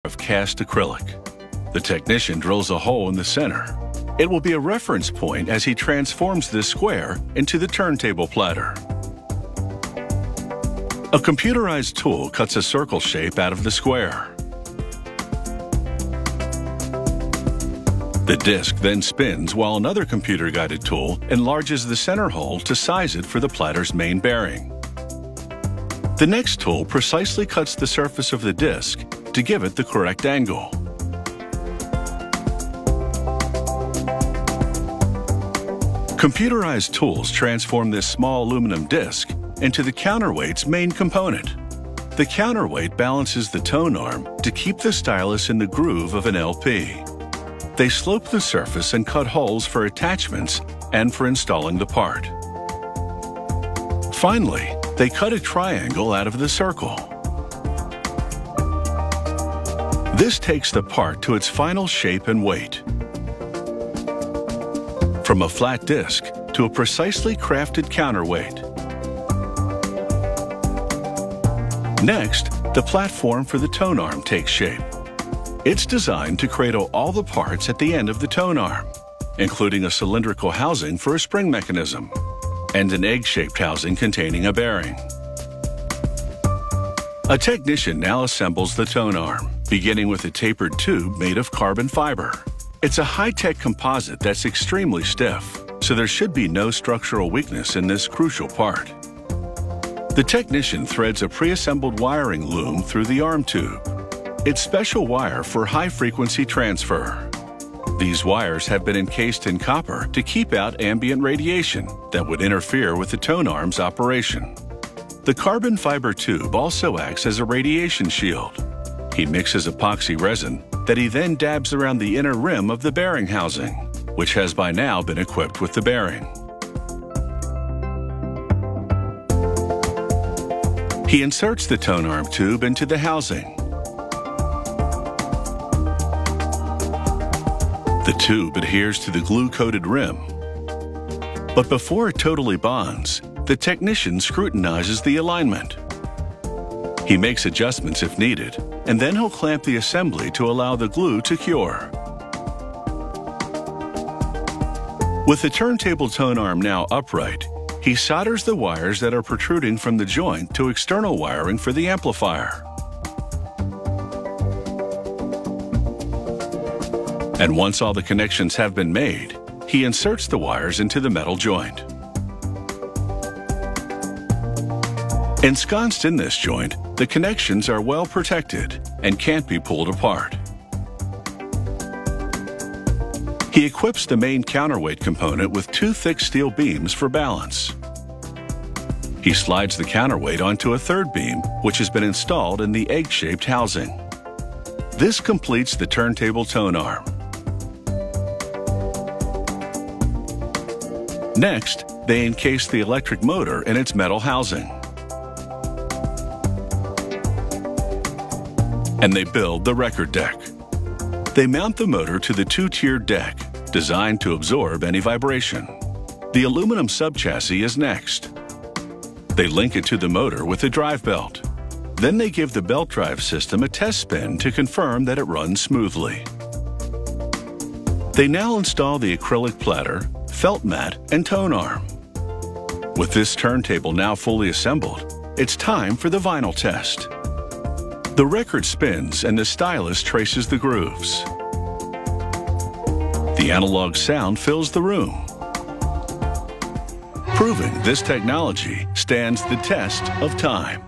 of cast acrylic. The technician drills a hole in the center. It will be a reference point as he transforms this square into the turntable platter. A computerized tool cuts a circle shape out of the square. The disc then spins while another computer-guided tool enlarges the center hole to size it for the platter's main bearing. The next tool precisely cuts the surface of the disc to give it the correct angle. Computerized tools transform this small aluminum disc into the counterweight's main component. The counterweight balances the tone arm to keep the stylus in the groove of an LP. They slope the surface and cut holes for attachments and for installing the part. Finally, they cut a triangle out of the circle. This takes the part to its final shape and weight. From a flat disc to a precisely crafted counterweight. Next, the platform for the tone arm takes shape. It's designed to cradle all the parts at the end of the tone arm, including a cylindrical housing for a spring mechanism and an egg-shaped housing containing a bearing. A technician now assembles the tone arm, beginning with a tapered tube made of carbon fiber. It's a high-tech composite that's extremely stiff, so there should be no structural weakness in this crucial part. The technician threads a pre-assembled wiring loom through the arm tube. It's special wire for high-frequency transfer. These wires have been encased in copper to keep out ambient radiation that would interfere with the tone arm's operation. The carbon fiber tube also acts as a radiation shield. He mixes epoxy resin that he then dabs around the inner rim of the bearing housing, which has by now been equipped with the bearing. He inserts the tone arm tube into the housing. The tube adheres to the glue-coated rim. But before it totally bonds, the technician scrutinizes the alignment. He makes adjustments if needed, and then he'll clamp the assembly to allow the glue to cure. With the turntable tone arm now upright, he solders the wires that are protruding from the joint to external wiring for the amplifier. And once all the connections have been made, he inserts the wires into the metal joint. Ensconced in this joint, the connections are well protected and can't be pulled apart. He equips the main counterweight component with two thick steel beams for balance. He slides the counterweight onto a third beam, which has been installed in the egg-shaped housing. This completes the turntable tone arm. Next, they encase the electric motor in its metal housing. And they build the record deck. They mount the motor to the two-tiered deck, designed to absorb any vibration. The aluminum subchassis is next. They link it to the motor with a drive belt. Then they give the belt drive system a test spin to confirm that it runs smoothly. They now install the acrylic platter, felt mat, and tone arm. With this turntable now fully assembled, it's time for the vinyl test. The record spins and the stylus traces the grooves. The analog sound fills the room, proving this technology stands the test of time.